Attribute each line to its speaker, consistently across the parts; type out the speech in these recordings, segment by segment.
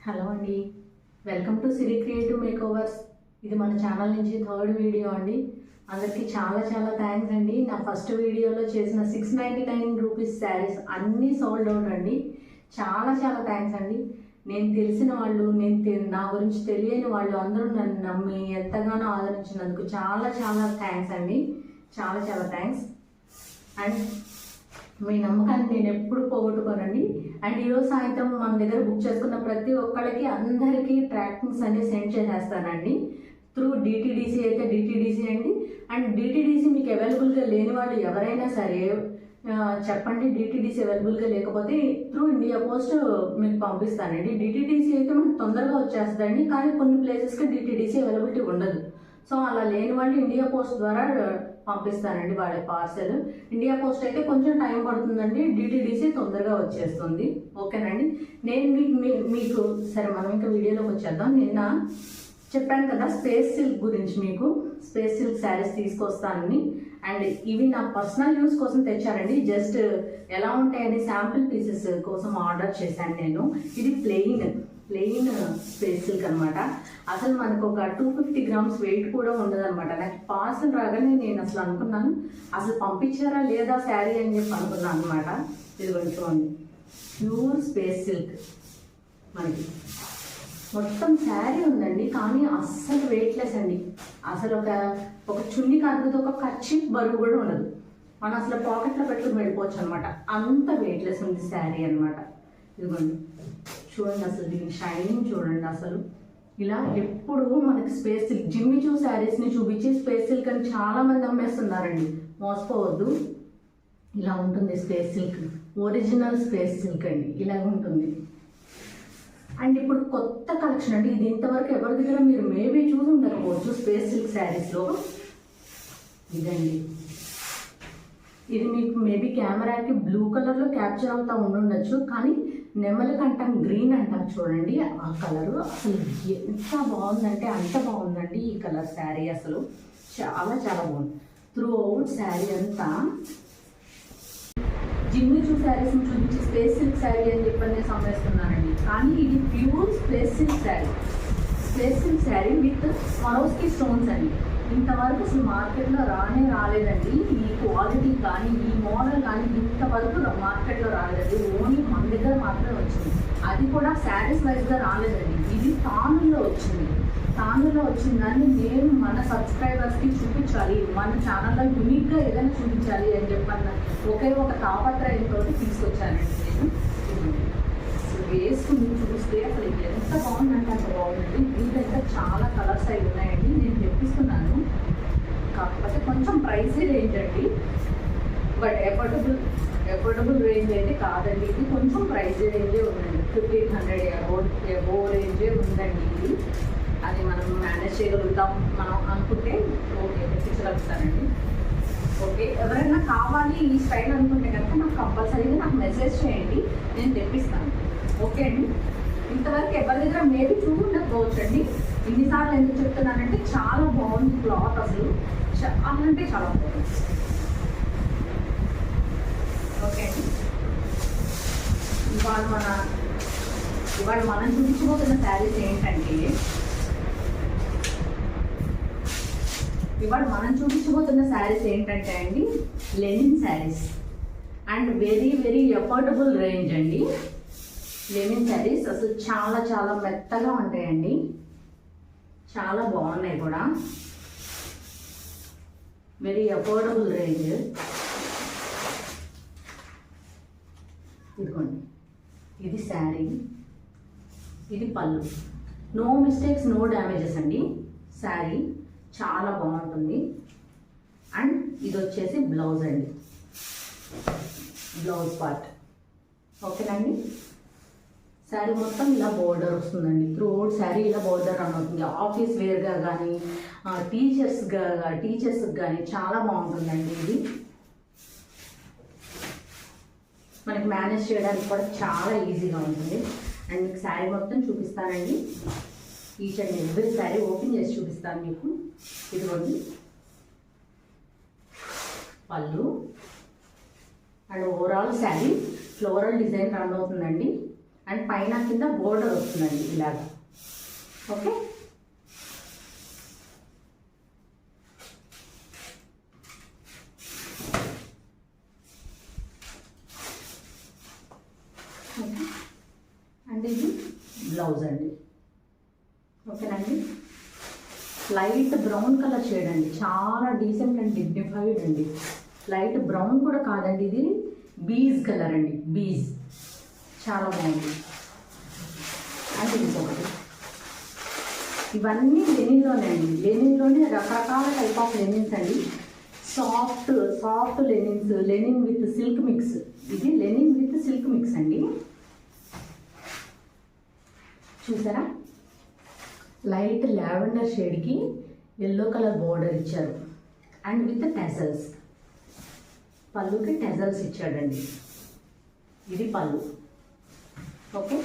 Speaker 1: Hello అండి, welcome to Siri creative makeovers. ఇది మన ఛానల్ నుంచి థర్డ్ వీడియో అండి. అందరికీ చాలా చాలా థ్యాంక్స్ అండి. నా ఫస్ట్ వీడియోలో చేసిన 699 రూపీస్ శారీస్ అన్నీ సోల్డ్ అవుట్ అండి. చాలా చాలా థ్యాంక్స్ అండి. నేను తెలిసిన వాళ్ళు, నా గురించి తెలియని వాళ్ళు అందరూ నన్ను నమ్మి ఎంతగానో ఆదరించినందుకు చాలా చాలా థ్యాంక్స్ అండి. చాలా చాలా థ్యాంక్స్. అండ్ మీ నమ్మకాన్ని నేను ఎప్పుడు పోగొట్టుకోనండి. అండ్ ఈరోజు సాయంత్రం మన దగ్గర బుక్ చేసుకున్న ప్రతి ఒక్కళ్ళకి అందరికీ ట్రాకింగ్స్ అన్ని సెండ్ చేసేస్తానండి. త్రూ డిటిడిసి అయితే డిటిడిసి అండి. అండ్ డిటిడిసి మీకు అవైలబుల్గా లేని వాళ్ళు ఎవరైనా సరే చెప్పండి. డిటిడిసి అవైలబుల్గా లేకపోతే త్రూ ఇండియా పోస్ట్ మీకు పంపిస్తానండి. డిటిడిసి అయితే మనకు తొందరగా వచ్చేస్తుందండి, కానీ కొన్ని ప్లేసెస్కి డిటిడిసి అవైలబిలిటీ ఉండదు. సో అలా లేని వాళ్ళు ఇండియా పోస్ట్ ద్వారా పంపిస్తానండి వాళ్ళ పార్సెల్. ఇండియా పోస్ట్ అయితే కొంచెం టైం పడుతుందండి, డిటిడిసి తొందరగా వచ్చేస్తుంది. ఓకేనండి. నేను మీకు సరే మనం ఇంకా వీడియోలోకి వచ్చేద్దాం. నిన్న చెప్పాను కదా స్పేస్ సిల్క్ గురించి, మీకు స్పేస్ సిల్క్ శారీస్ తీసుకొస్తానని. అండ్ ఇవి నా పర్సనల్ యూస్ కోసం తెచ్చారండి. జస్ట్ ఎలా ఉంటాయని శాంపిల్ పీసెస్ కోసం ఆర్డర్ చేశాను నేను. ఇది ప్లెయిన్ స్పేస్ సిల్క్ అనమాట. అసలు మనకు ఒక 250 గ్రామ్స్ వెయిట్ కూడా ఉండదు అనమాట. నాకు పార్సల్ రాగానే నేను అసలు అనుకున్నాను, అసలు పంపించారా లేదా శారీ అని చెప్పి అనుకున్నాను అనమాట. ఇది కొంచెం ప్యూర్ స్పేస్ సిల్క్ మనకి మొత్తం శారీ ఉందండి, కానీ అస్సలు వెయిట్లెస్ అండి. అసలు ఒక చున్నీ కాకపోతే ఒక కర్చీఫ్ బరువు కూడా ఉండదు. మనం అసలు పాకెట్లో పెట్టుకుని వెళ్ళిపోవచ్చు అనమాట. అంత వెయిట్లెస్ ఉంది శారీ అనమాట. ఇదిగోండి చూడండి, అసలు దీని షైనింగ్ చూడండి. అసలు ఇలా ఎప్పుడు మనకి స్పేస్ సిల్క్ జిమ్మి చూ శారీస్ని చూపించి స్పేస్ సిల్క్ అని చాలా మంది అమ్మేస్తున్నారండి. మోసపోవద్దు. ఇలా ఉంటుంది space silk, original space silk అండి. ఇలా ఉంటుంది. అండ్ ఇప్పుడు కొత్త కలెక్షన్ అండి. ఇది ఇంతవరకు ఎవరి దగ్గర మీరు మేబీ చూసి ఉండకపోవచ్చు. స్పేస్ సిల్క్ శారీస్లో ఇదండి. ఇది మీకు మేబీ కెమెరాకి బ్లూ కలర్లో క్యాప్చర్ అవుతా ఉండొచ్చు, కానీ నెమలి కంఠం గ్రీన్ అంటారు చూడండి, ఆ కలరు అసలు ఎంత బాగుందంటే అంత బాగుందండి ఈ కలర్ శారీ. అసలు చాలా చాలా బాగుంది. త్రూ అవుట్ శారీ అంతా జిమ్మి చూ శారీస్ని చూపించి స్పేస్ సిల్క్ శారీ అని చెప్పని నేను సంవేస్తున్నానండి. కానీ ఇది pure space silk sari with Swarovski stones అండి. ఇంతవరకు అసలు మార్కెట్లో రాలేదండి. ఈ క్వాలిటీ కానీ ఈ మోడల్ కానీ ఇంతవరకు మార్కెట్లో రాలేదండి. ఓన్లీ మన దగ్గర మాత్రమే వచ్చింది. అది కూడా శారీస్ వైజ్గా రాలేదండి. ఇది తానులో వచ్చింది. తానులో వచ్చిందని నేను మన సబ్స్క్రైబర్స్కి చూపించాలి, మన ఛానల్లో యూనిక్గా ఏదైనా చూపించాలి అని చెప్పన్న ఒకే ఒక తాపత్రయంతో తీసుకొచ్చానండి నేను. వేసుకుని చూస్తే అసలు ఎంత బాగుందంటే అంత బాగుందండి. వీటైతే చాలా కలర్స్ అవి ఉన్నాయండి. నేను తెప్పిస్తున్నాను, కాకపోతే కొంచెం ప్రైసీ రేంజ్ అండి. బట్ ఎఫోర్డబుల్ రేంజ్ అయితే కాదండి. ఇది కొంచెం ప్రైసీ రేంజే ఉందండి. 1500 ఎబో రేంజే ఉందండి ఇది. అది మనం మేనేజ్ చేయగలుగుతాం మనం అనుకుంటే ఓకే, తెప్పించగలుగుతానండి. ఓకే, ఎవరైనా కావాలి ఈ స్టైల్ అనుకుంటే కనుక నాకు కంపల్సరీగా నాకు మెసేజ్ చేయండి, నేను తెప్పిస్తాను. ఓకే అండి. ఇంతవరకు ఎవరి దగ్గర మేబీ చూడకపోవచ్చు అండి. ఇన్నిసార్లు ఎందుకు చెప్తున్నానంటే చాలా బాగుంది క్లాత్. అసలు చాలా అంటే చాలా బాగుంది. ఓకే అండి. ఇవాళ మనం చూపించబోతున్న శారీస్ ఏంటంటే అండి linen saris. And very very affordable range అండి. లెనిన్ శారీస్ అసలు చాలా చాలా మెత్తగా ఉంటాయండి. చాలా బాగున్నాయి కూడా. Very affordable range. ఇదిగోండి, ఇది శారీ, ఇది పళ్ళు. నో మిస్టేక్స్, నో డ్యామేజెస్ అండి. శారీ చాలా బాగుంటుంది. అండ్ ఇది వచ్చేసి బ్లౌజ్ అండి, బ్లౌజ్ పార్ట్. ఓకేనండి. శారీ మొత్తం ఇలా బోర్డర్ వస్తుందండి. త్రూ అవుట్ శారీ ఇలా బోర్డర్ రన్ అవుతుంది. ఆఫీస్ వేర్గా కానీ టీచర్స్కి కానీ చాలా బాగుంటుందండి. ఇది మనకి మేనేజ్ చేయడానికి కూడా చాలా ఈజీగా ఉంటుంది. అండ్ మీకు శారీ మొత్తం చూపిస్తానండి. Each and every sari open చేసి చూపిస్తాను మీకు. ఇదిగోండి పళ్ళు. And overall sari floral design run అవుతుందండి. అండ్ పైన కింద బోర్డర్ వస్తుందండి ఇలాగా. ఓకే, అండ్ ఇది బ్లౌజ్ అండి. ఓకేనండి, లైట్ బ్రౌన్ కలర్ షేడ్ అండి, చాలా డీసెంట్ అండ్ డిగ్నిఫైడ్ అండి. లైట్ బ్రౌన్ కూడా కాదండి, ఇది బీజ్ కలర్ అండి, బీజ్, చాలా బాగుంది. అండ్ ఇంకొకటి, ఇవన్నీ లెనిన్లోనే అండి. లెనిన్లోనే రకరకాల టైప్ ఆఫ్ లెనిన్స్ అండి. Soft linens, linen with silk mix. ఇది లెనిన్ విత్ సిల్క్ మిక్స్ అండి. చూసారా, లైట్ లావెండర్ షేడ్కి ఎల్లో కలర్ బోర్డర్ ఇచ్చారు అండ్ విత్ టెజల్స్. పళ్ళుకి టెజల్స్ ఇచ్చాడండి. ఇది పళ్ళు. ఓకే,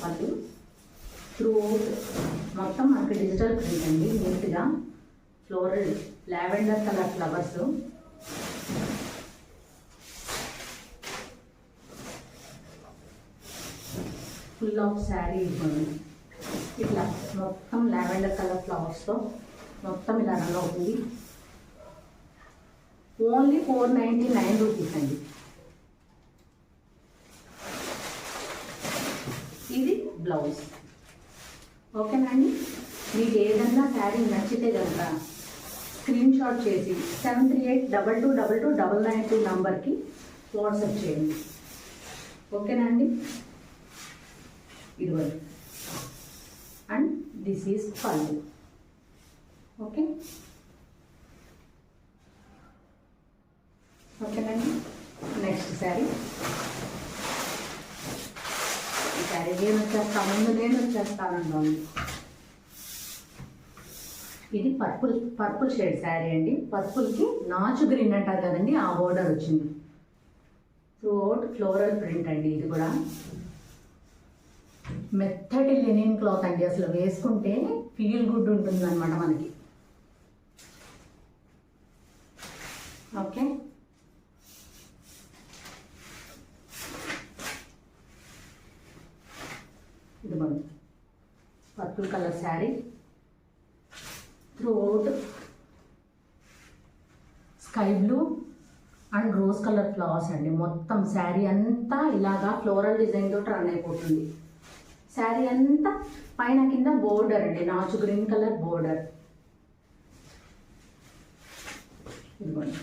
Speaker 1: పళ్ళు త్రూ మొత్తం మనకి డిజిటల్ ప్రింట్ అండి. నీట్గా floral lavender colour flowers. Full of sari ఇవ్వండి. ఇట్లా మొత్తం లావెండర్ కలర్ ఫ్లవర్స్తో మొత్తం ఇలా రన్ అవుతుంది. ఓన్లీ 499 రూపీస్ అండి. ఇది బ్లౌజ్. ఓకేనండి, మీకు ఏదన్నా శారీ నచ్చితే కనుక స్క్రీన్ షాట్ చేసి 7382222992 నంబర్కి వాట్సాప్ చేయండి. ఓకేనండి, ఇదిగోండి. అండ్ దిస్ ఈజ్ పళ్ళు. ఓకే, ఓకేనండి. నెక్స్ట్ శారీ. ఈ శారీ నేను వచ్చేస్తానండి. ఇది పర్పుల్ షేడ్ శారీ అండి. పర్పుల్కి నాచు గ్రీన్ అంటారు కదండి, ఆ బోర్డర్ వచ్చింది. త్రూఅవుట్ ఫ్లోరల్ ప్రింట్ అండి. ఇది కూడా మెత్తటి లెనిన్ క్లాత్ అండి. అసలు వేసుకుంటే ఫీల్ గుడ్ ఉంటుంది అనమాట మనకి. ఓకే, ఇది మన purple colour sari. Throughout sky blue and rose colour flowers అండి. మొత్తం శారీ అంతా ఇలాగా ఫ్లోరల్ డిజైన్ తోటి రన్ అయిపోతుంది. శారీ అంతా పైన కింద బోర్డర్ అండి, నాచు గ్రీన్ కలర్ బోర్డర్. ఇదిగోండి.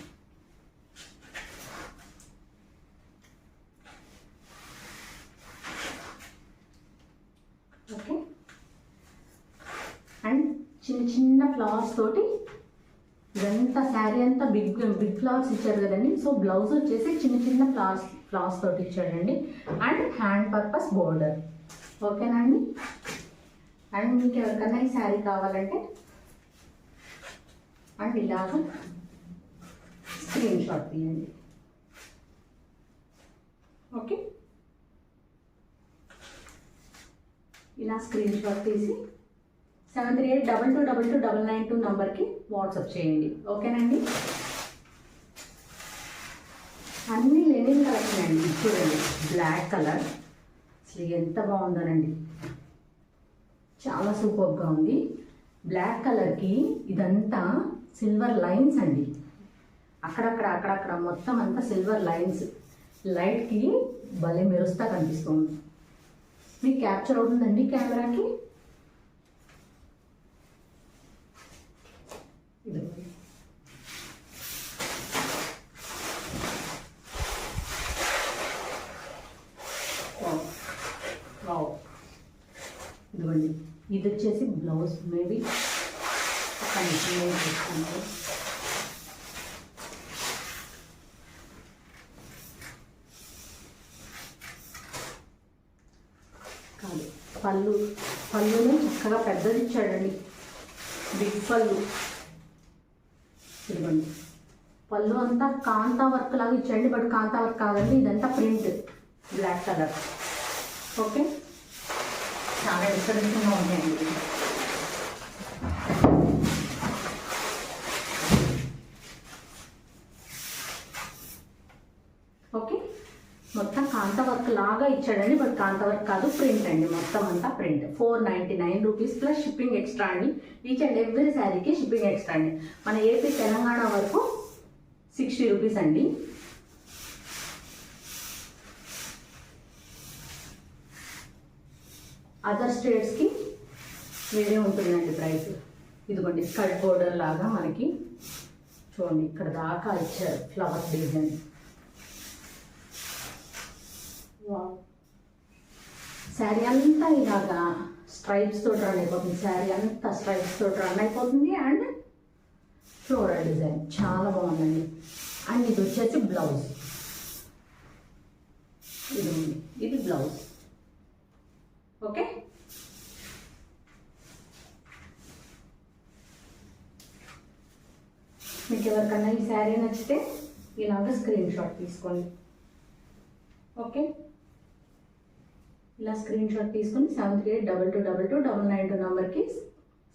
Speaker 1: ఓకే, అండ్ చిన్న ఫ్లవర్స్ తోటి ఇదంతా శారీ అంతా బిగ్ ఫ్లవర్స్ ఇచ్చారు కదండి. సో బ్లౌజ్ వచ్చేసి చిన్న ఫ్లవర్స్ తోటి ఇచ్చాడండి. And hand purpose border. ఓకేనండి, అండ్ మీకు ఎవరికైనా ఈ శారీ కావాలంటే అండ్ ఇలాగ స్క్రీన్ షాట్ తీయండి. ఓకే, ఇలా స్క్రీన్ షాట్ తీసి 7382222992 నంబర్కి వాట్సాప్ చేయండి. ఓకేనండి, అన్ని లెనిన్ కలెక్షన్ అండి. చూడండి, బ్లాక్ కలర్ అసలు ఎంత బాగుందోనండి, చాలా సూపర్గా ఉంది. బ్లాక్ కలర్కి ఇదంతా సిల్వర్ లైన్స్ అండి. అక్కడక్కడ మొత్తం అంతా సిల్వర్ లైన్స్. లైట్కి భలే మెరుస్తా కనిపిస్తుంది. మీకు క్యాప్చర్ అవుతుందండి కెమెరాకి. ఇదిగోండి, ఇది వచ్చేసి బ్లౌజ్. మేబీ ఒక నిమిషం చూస్తాను. కాదు, పళ్ళుని చక్కగా పెద్దది ఇచ్చాడండి, బిగ్ పళ్ళు. ఇదిగోండి, పళ్ళు అంతా కాంతా వర్క్ లాగా ఇచ్చాడండి. బట్ కాంతా వర్క్ కాదండి, ఇదంతా ప్రింట్ బ్లాక్ కలర్. ఓకే, చాలా డిఫరెంట్గా ఉంటాయండి. ఓకే, మొత్తం కాంతా వర్క్ బాగా ఇచ్చాడండి. బట్ కాంతవర్క్ కాదు, ప్రింట్ అండి, మొత్తం అంతా print. 499 rupees plus shipping extra అండి. ఈచ్ అండ్ ఎవ్రీ శారీకి షిప్పింగ్ ఎక్స్ట్రా అండి. మన ఏపీ తెలంగాణ వరకు 60 రూపీస్ అండి. అదర్ స్టేట్స్కి వేరే ఉంటుందండి ప్రైస్. ఇదిగోండి స్కర్ట్ బోర్డర్ లాగా మనకి చూడండి ఇక్కడ దాకా ఇచ్చారు ఫ్లవర్ డిజైన్. శారీ అంతా ఇలాగా స్ట్రైప్స్ తోటి రన్ అయిపోతుంది. శారీ అంతా స్ట్రైప్స్ తోటి రన్ అయిపోతుంది. అండ్ ఫ్లోరల్ డిజైన్ చాలా బాగుందండి. అండ్ ఇది వచ్చేసి బ్లౌజ్. ఇది బ్లౌజ్. ఓకే, మీకు ఎవరికన్నా ఈ శారీ నచ్చితే ఇలాగ స్క్రీన్ షాట్ తీసుకోండి. ఓకే, ఇలా స్క్రీన్ షాట్ తీసుకొని 73822299 నెంబర్కి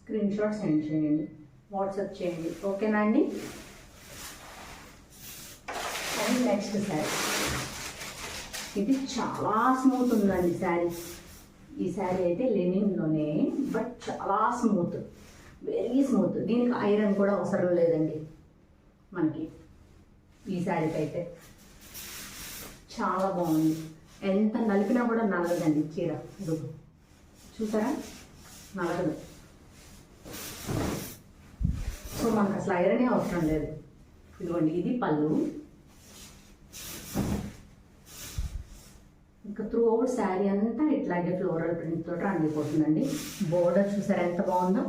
Speaker 1: స్క్రీన్ షాట్ సెండ్ చేయండి, వాట్సాప్ చేయండి. ఓకేనా అండి? అండ్ నెక్స్ట్ శారీ, ఇది చాలా స్మూత్ ఉందండి శారీ. ఈ శారీ అయితే లెనిన్లోనే, బట్ చాలా స్మూత్, వెరీ స్మూత్. దీనికి ఐరన్ కూడా అవసరం లేదండి మనకి. ఈ శారీకి అయితే చాలా బాగుంది. ఎంత నలిపినా కూడా నలగదండి చీర. ఇది చూసారా, నలగదు. సో మనకు అసలు ఐరనే అవసరం లేదు. ఇదిగోండి, ఇది పళ్ళు. ఇంకా త్రూ అవుట్ శారీ అంతా ఇట్లాగే ఫ్లోరల్ ప్రింట్ తోటి రన్ అయిపోతుందండి. బోర్డర్ చూసారా ఎంత బాగుందో.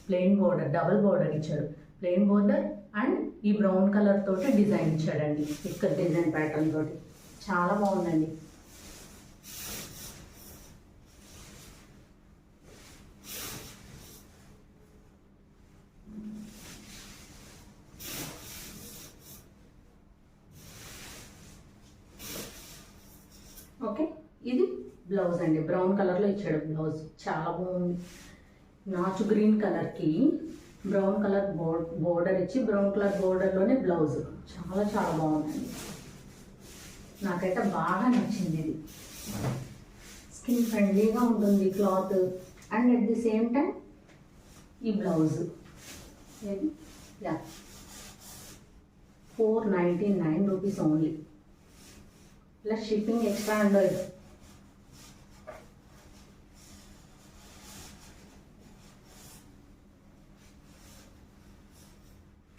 Speaker 1: ప్లెయిన్ బోర్డర్, డబుల్ బోర్డర్ ఇచ్చాడు. ప్లెయిన్ బోర్డర్ అండ్ ఈ బ్రౌన్ కలర్ తోటి డిజైన్ ఇచ్చాడండి, ఇక్కడ డిజైన్ ప్యాటర్న్ తోటి. చాలా బాగుందండి. ఓకే, ఇది బ్లౌజ్ అండి. బ్రౌన్ కలర్లో ఇచ్చాడు బ్లౌజ్, చాలా బాగుంది. నాచు గ్రీన్ కలర్కి బ్రౌన్ కలర్ బోర్డర్ ఇచ్చి, బ్రౌన్ కలర్ బోర్డర్లోనే బ్లౌజ్. చాలా చాలా బాగుందండి. నాకైతే బాగా నచ్చింది. ఇది స్కిన్ ఫ్రెండ్లీగా ఉంటుంది cloth. And at the same time ఈ బ్లౌజ్ యా 499 rupees only plus shipping extra అండి.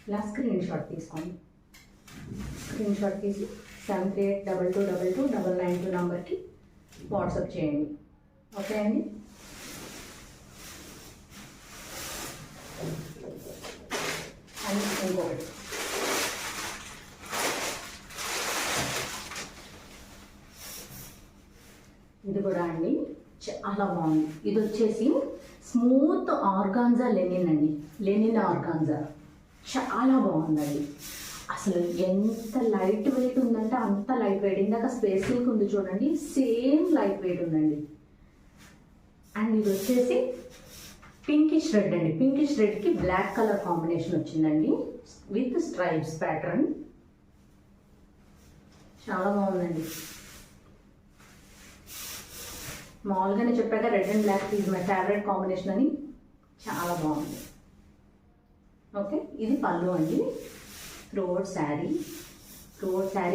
Speaker 1: ఇలా స్క్రీన్ షాట్ తీసుకోండి. స్క్రీన్ షాట్ తీసి 73822299 నెంబర్కి వాట్సాప్ చేయండి. ఓకే అండి? అండ్ ఇంకొకటి, ఇది కూడా అండి చాలా బాగుంది. ఇది వచ్చేసి స్మూత్ ఆర్గాన్జా లెనిన్ అండి. లెనిన్ ఆర్గాన్జా చాలా బాగుందండి. అసలు ఎంత లైట్ వెయిట్ ఉందంటే అంత లైట్ వెయిట్. ఇందాక స్పేస్ సిల్క్ ఉంది చూడండి, సేమ్ లైట్ వెయిట్ ఉందండి. అండ్ ఇది వచ్చేసి పింకిష్ రెడ్ అండి. పింకిష్ రెడ్కి బ్లాక్ కలర్ కాంబినేషన్ వచ్చిందండి విత్ స్ట్రైప్స్ ప్యాటర్న్. చాలా బాగుందండి. మామూలుగానే చెప్పాక red and black is my favourite combination అని. చాలా బాగుంది. ఓకే, ఇది పళ్ళు అండి. త్రోట్ శారీ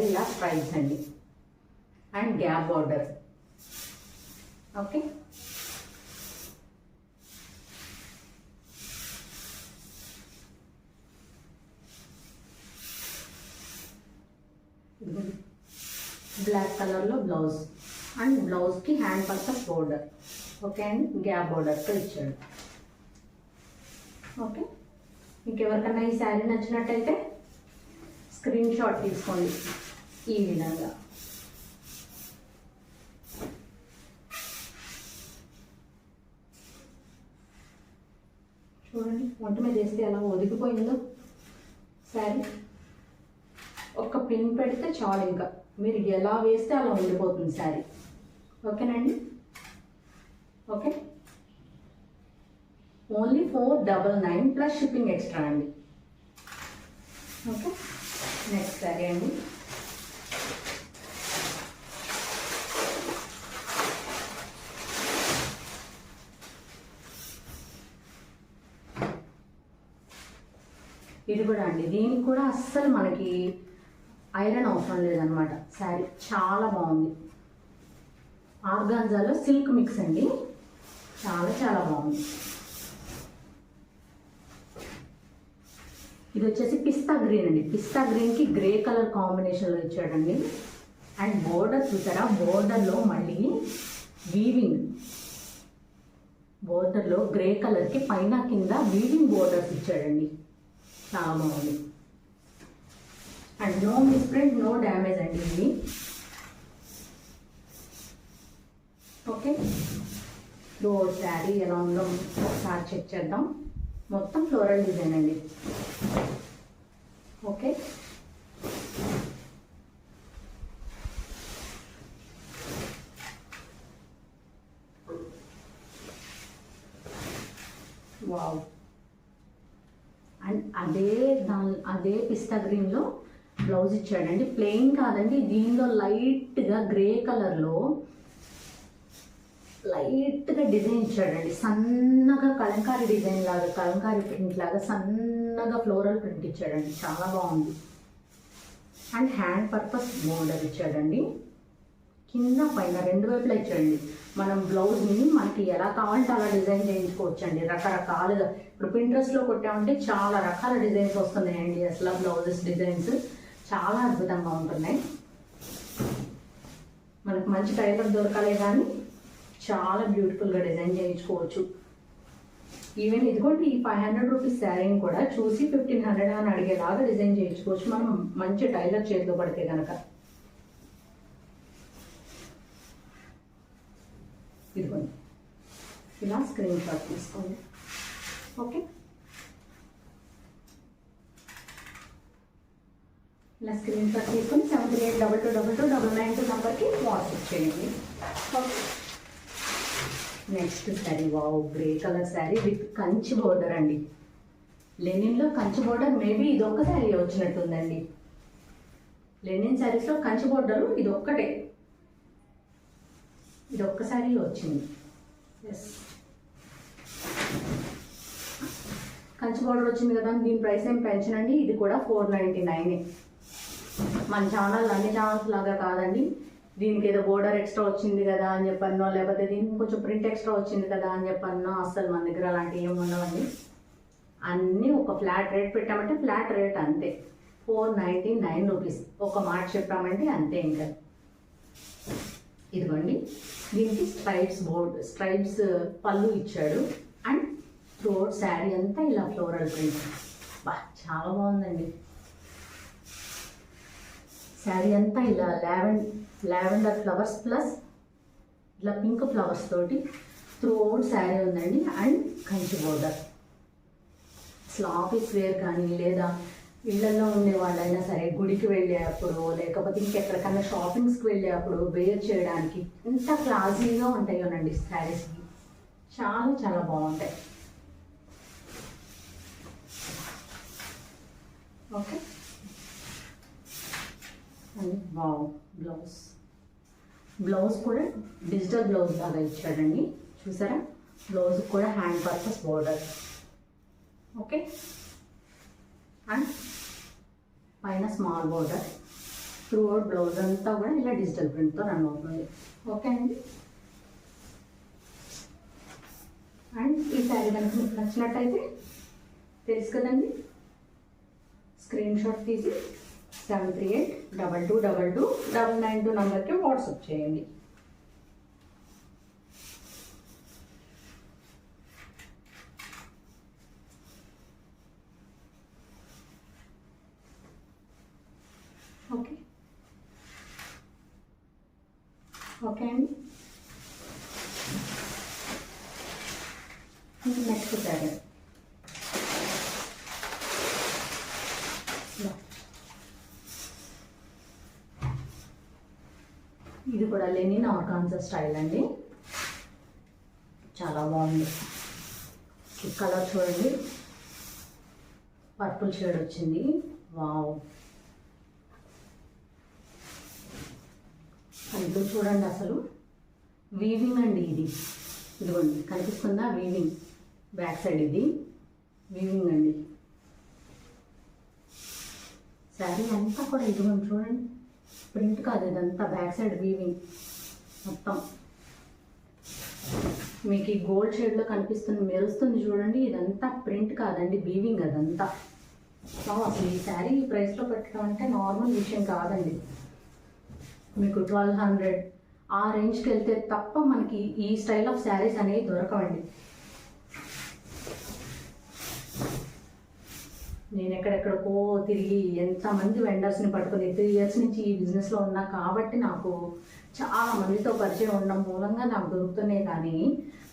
Speaker 1: ఇలా స్ట్రైప్స్ అండి and gap border. Okay, black కలర్లో బ్లౌజ్ అండ్ బ్లౌజ్కి హ్యాండ్ పర్పస్ బోర్డర్. ఓకే అండి, గ్యాప్ బోర్డర్తో ఇచ్చాడు. ఓకే, మీకు ఎవరికైనా ఈ శారీ నచ్చినట్టయితే స్క్రీన్ షాట్ తీసుకోండి ఈ విధంగా. చూడండి ఒంటి మీద వేస్తే ఎలా ఒదిగిపోయిందో శారీ. ఒక్క పిన్ పెడితే చాలు, ఇంకా మీరు ఎలా వేస్తే అలా ఉండిపోతుంది శారీ. ఓకేనండి? Okay, only 499 plus shipping extra అండి. ఓకే, నెక్స్ట్ శారీ అండి. ఇది కూడా అండి, దీనికి కూడా అస్సలు మనకి ఐరన్ అవసరం లేదనమాట. శారీ చాలా బాగుంది. ఆర్గాన్జాలో సిల్క్ మిక్స్ అండి, చాలా చాలా బాగుంది. ఇది వచ్చేసి పిస్తా గ్రీన్ అండి. పిస్తా గ్రీన్కి గ్రే కలర్ కాంబినేషన్లో ఇచ్చాడండి. అండ్ బోర్డర్ చూసారా, బోర్డర్లో మళ్ళీ వీవింగ్, బోర్డర్లో గ్రే కలర్కి పైన కింద వీవింగ్ బోర్డర్స్ ఇచ్చాడండి. చాలా బాగుంది. And no misprint, no damage అండి ఇది. ఓకే, డోర్ శారీ ఎలా ఉందో ఒకసారి చెక్ చేద్దాం. మొత్తం ఫ్లోరల్ డిజైన్ అండి. Okay, wow. అండ్ అదే పిస్తా గ్రీన్లో బ్లౌజ్ ఇచ్చాడండి. ప్లెయిన్ కాదండి, దీనిలో లైట్గా గ్రే కలర్లో లైట్గా డిజైన్ ఇచ్చాడండి. సన్నగా కలంకారీ డిజైన్ లాగా, కలంకారీ ప్రింట్ లాగా సన్నగా ఫ్లోరల్ ప్రింట్ ఇచ్చాడండి. చాలా బాగుంది. అండ్ హ్యాండ్ పర్పస్ బోర్డర్ ఇచ్చాడండి. కింద పైన రెండు వైపులా ఇచ్చాడండి. మనం బ్లౌజ్ని మనకి ఎలా కావాలంటే అలా డిజైన్ చేయించుకోవచ్చు అండి, రకరకాలుగా. ఇప్పుడు పింట్రెస్ట్లో కొట్టామంటే చాలా రకాల డిజైన్స్ వస్తున్నాయండి. అసలు బ్లౌజెస్ డిజైన్స్ చాలా అద్భుతంగా ఉంటున్నాయి. మనకు మంచి టైలర్ దొరకాలే కానీ చాలా బ్యూటిఫుల్గా డిజైన్ చేయించుకోవచ్చు. ఈవెన్ ఇదిగోండి, ఈ 500 రూపీస్ శారీని కూడా చూసి 1500 అని అడిగేలాగా డిజైన్ చేయించుకోవచ్చు మనం మంచి టైలర్ చేతిలో పడితే కనుక. ఇదిగోండి, ఇలా స్క్రీన్ షాట్ తీసుకోండి. ఓకే, ఇలా స్క్రీన్ షాట్ తీసుకొని 78222299 నెంబర్కి వాట్సాప్ చేయండి. Okay, next sari, wow, grey colour sari with Kanchi border అండి. లెనిన్లో కంచి బోర్డర్ మేబీ ఇది ఒక్క శారీ వచ్చినట్టుందండి. లెనిన్ శారీస్లో కంచి బోర్డరు ఇది ఒక్కటే, ఇది ఒక్క శారీ వచ్చింది. ఎస్, కంచి బోర్డర్ వచ్చింది కదా, దీని ప్రైస్ ఏం పెంచనండి. ఇది కూడా 499. మన ఛానల్ అన్ని ఛానల్స్ లాగా కాదండి. దీనికి ఏదో బోర్డర్ ఎక్స్ట్రా వచ్చింది కదా అని చెప్పన్నో, లేకపోతే దీనికి కొంచెం ప్రింట్ ఎక్స్ట్రా వచ్చింది కదా అని చెప్పన్నో, అస్సలు మన దగ్గర అలాంటివి ఏమి ఉండవండి. అన్నీ ఒక ఫ్లాట్ రేట్ పెట్టామంటే ఫ్లాట్ రేట్ అంతే, 499 రూపీస్. ఒక మాట చెప్పామంటే అంతే ఇంకా. ఇదిగోండి, దీనికి స్ట్రైప్స్ పళ్ళు ఇచ్చాడు. అండ్ థ్రోట్ శారీ అంతా ఇలా ఫ్లోరల్ ప్రింట్. బా, చాలా బాగుందండి. శారీ అంతా ఇలా లావెండర్ ఫ్లవర్స్ ప్లస్ ఇలా పింక్ ఫ్లవర్స్ తోటి త్రూఅవుట్ శారీ ఉందండి. And Kanchi border. అసలు ఆఫీస్ వేర్ కానీ లేదా ఇళ్లలో ఉండే వాళ్ళైనా సరే గుడికి వెళ్ళేటప్పుడు లేకపోతే ఇంకెక్కడికన్నా షాపింగ్స్కి వెళ్ళేటప్పుడు వేర్ చేయడానికి ఎంత క్లాసీగా ఉంటాయోనండి శారీస్కి. చాలా చాలా బాగుంటాయి. ఓకే, అండ్ వావ్, బ్లౌజ్ కూడా డిజిటల్ బ్లౌజ్ లాగా ఇచ్చాడండి. చూసారా, బ్లౌజ్ కూడా hand purpose border. Okay, and పైన స్మాల్ బోర్డర్. త్రూఅవుట్ బ్లౌజ్ అంతా కూడా ఇలా డిజిటల్ ప్రింట్తో రన్ అవుతుంది. ఓకే అండి. అండ్ ఈ శారీ కనుక మీకు నచ్చినట్టయితే తెలుసు కదండి, స్క్రీన్ షాట్ తీసి 7382222992 నెంబర్కి వాట్సాప్ చేయండి. ఓకే, ఓకే అండి. నెక్స్ట్ శారీ, ఇది కూడా లెనిన్ ఆర్గాన్జా స్టైల్ అండి. చాలా బాగుంది. ఈ కలర్ చూడండి, పర్పుల్ షేడ్ వచ్చింది. వావ్, ఇది చూడండి, అసలు వీవింగ్ అండి ఇది. ఇదిగోండి, కనిపిస్తుందా వీవింగ్? బ్యాక్ సైడ్ ఇది వీవింగ్ అండి. శారీ అంతా కూడా ఇదిగోండి చూడండి, ప్రింట్ కాదు ఇదంతా, బ్యాక్ సైడ్ వీవింగ్ మొత్తం. మీకు ఈ గోల్డ్ షేడ్లో కనిపిస్తుంది, మెరుస్తుంది చూడండి, ఇదంతా ప్రింట్ కాదండి, వీవింగ్ అదంతా. అసలు ఈ శారీ ఈ ప్రైస్లో పెట్టడం అంటే నార్మల్ విషయం కాదండి. మీకు 1200 ఆ రేంజ్కి వెళ్తే తప్ప మనకి ఈ స్టైల్ ఆఫ్ శారీస్ అనేవి దొరకవండి. నేను ఎక్కడెక్కడికో తిరిగి ఎంతమంది వెండర్స్ని పట్టుకుని 3 years నుంచి ఈ బిజినెస్లో ఉన్నా కాబట్టి నాకు చాలా మందితో పరిచయం ఉండడం మూలంగా నాకు దొరుకుతున్నాయి. కానీ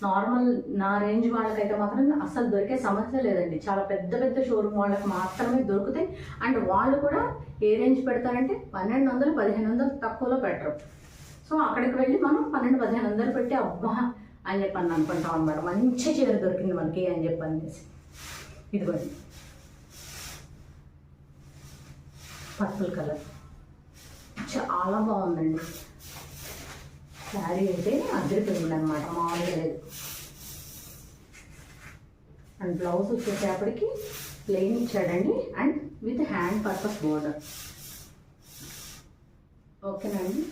Speaker 1: నార్మల్ నా రేంజ్ వాళ్ళకైతే మాత్రం అసలు దొరికే సమస్య లేదండి. చాలా పెద్ద పెద్ద షోరూమ్ వాళ్ళకి మాత్రమే దొరుకుతాయి. అండ్ వాళ్ళు కూడా ఏ రేంజ్ పెడతారంటే 1200, 1500 తక్కువలో పెట్టరు. సో అక్కడికి వెళ్ళి మనం 1200, 1500 పెట్టి అబ్బా అని చెప్పని అనుకుంటాం అన్నమాట. మంచి చీర దొరికింది మనకి అని చెప్పనేసి. ఇదిగోండి పర్పుల్ కలర్ చాలా బాగుందండి. శారీ అయితే అదిరిపోయింది అనమాట, మామూలుగా లేదు. అండ్ బ్లౌజ్ వచ్చేటప్పటికి ప్లెయిన్ ఇచ్చాడండి and with hand purpose border. ఓకేనండి.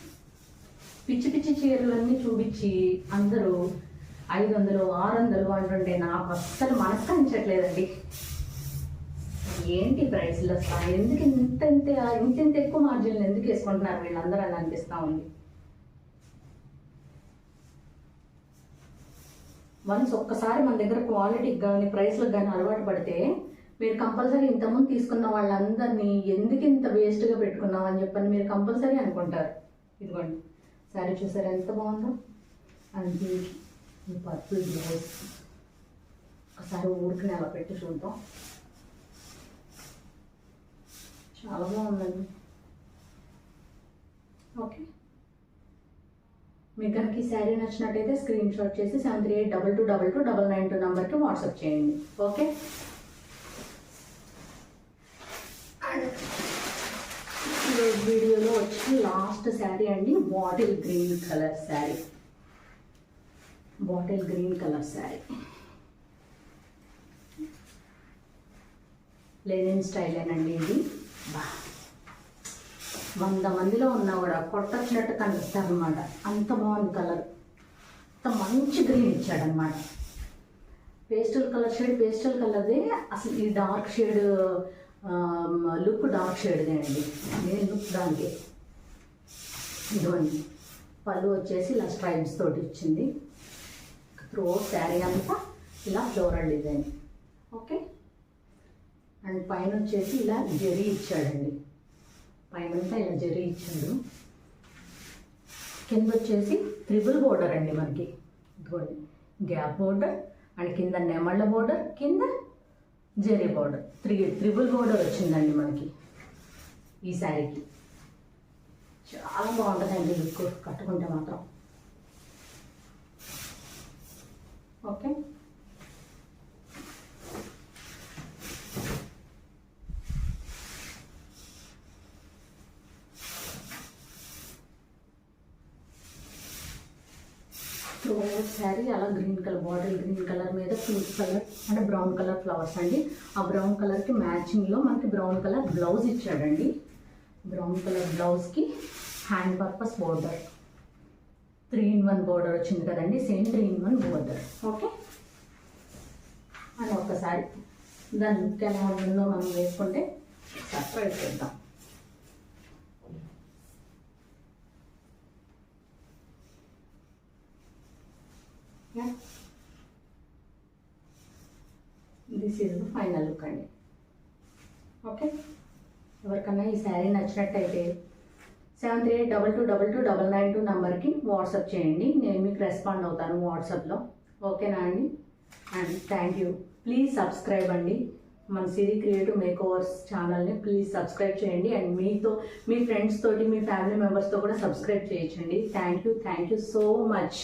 Speaker 1: పిచ్చి పిచ్చి చీరలన్నీ చూపించి అందరూ 500, 600 అంటుంటే నాకు అస్సలు మనస్కరించట్లేదండి. ఏంటి ప్రైస్లు అసలు, ఎందుకు ఇంత ఎక్కువ మార్జిన్లు ఎందుకు వేసుకుంటున్నారు వీళ్ళందరూ అని అనిపిస్తూ ఉంది. వన్స్ ఒక్కసారి మన దగ్గర క్వాలిటీకి కానీ ప్రైస్లకు కానీ అలవాటు పడితే మీరు కంపల్సరీ ఇంతకుముందు తీసుకున్న వాళ్ళందరినీ ఎందుకు ఇంత వేస్ట్గా పెట్టుకున్నాం అని చెప్పని మీరు కంపల్సరీ అనుకుంటారు. ఇదిగోండి శారీ చూసారా ఎంత బాగుందో. అండ్ ఈ పర్పుల్ బ్లౌజ్ ఒకసారి ఊరికి అలా పెట్టి చూద్దాం. చాలా బాగుందండి. ఓకే, మీకు కనుక ఈ శారీ నచ్చినట్టయితే స్క్రీన్ షాట్ చేసి 7382222292 నెంబర్కి వాట్సాప్ చేయండి. ఓకే, వీడియోలో వచ్చి లాస్ట్ శారీ అండి, bottle green colour sari. Bottle green colour sari linen స్టైలేనండి ఇది. 100 మందిలో ఉన్నా కూడా కొట్టొచ్చినట్టు కనిపిస్తారు అనమాట. అంత బాగుంది కలర్, అంత మంచి గ్రీన్ ఇచ్చాడనమాట. పేస్టల్ కలర్ షేడ్, పేస్టల్ కలర్దే అసలు. ఈ డార్క్ షేడ్ లుక్ డార్క్ షేడ్దే అండి, నేను లుక్ దానికి. ఇదిగోండి పళ్ళు వచ్చేసి ఇలా స్ట్రైప్స్ తోటి ఇచ్చింది. త్రో శారీ అంతా ఇలా ఫ్లోరల్ డిజైన్. ఓకే, అండ్ పైన వచ్చేసి ఇలా జరీ ఇచ్చాడండి, పైన అంతా ఇలా జరీ ఇచ్చాడు. కింద వచ్చేసి ట్రిపుల్ బోర్డర్ అండి మనకి. ఇదిగోండి గ్యాప్ బోర్డర్ అండ్ కింద నెమళ్ళ బోర్డర్, కింద జరీ బోర్డర్, ట్రిపుల్ బోర్డర్ వచ్చిందండి మనకి ఈ శారీకి. చాలా బాగుంటుందండి లుక్ కట్టుకుంటే మాత్రం. ఓకే, శారీ అలా green colour, bottle green colour మీద పింక్ కలర్ అంటే బ్రౌన్ కలర్ ఫ్లవర్స్ అండి. ఆ బ్రౌన్ కలర్కి మ్యాచింగ్లో మనకి బ్రౌన్ కలర్ బ్లౌజ్ ఇచ్చాడండి. బ్రౌన్ కలర్ బ్లౌజ్కి hand purpose border, 3-in-1 border వచ్చింది కదండి, సేమ్ 3-in-1 బోర్డర్. ఓకే, అని ఒక్కసారి దాని లుక్ ఎలా ఉంటుందో మనం వేసుకుంటే సర్ప్రైజ్ చేద్దాం. This is the final look అండి. ఓకే, ఎవరికన్నా ఈ శారీ నచ్చినట్టయితే 7382222292 నెంబర్కి వాట్సాప్ చేయండి, నేను మీకు రెస్పాండ్ అవుతాను వాట్సాప్లో. ఓకేనా అండి? And thank you. Please subscribe అండి మన సిరి క్రియేటివ్ మేకోవర్స్ ఛానల్ని. ప్లీజ్ సబ్స్క్రైబ్ చేయండి అండ్ మీ ఫ్రెండ్స్ తోటి, మీ ఫ్యామిలీ మెంబర్స్తో కూడా సబ్స్క్రైబ్ చేయించండి. Thank you so much.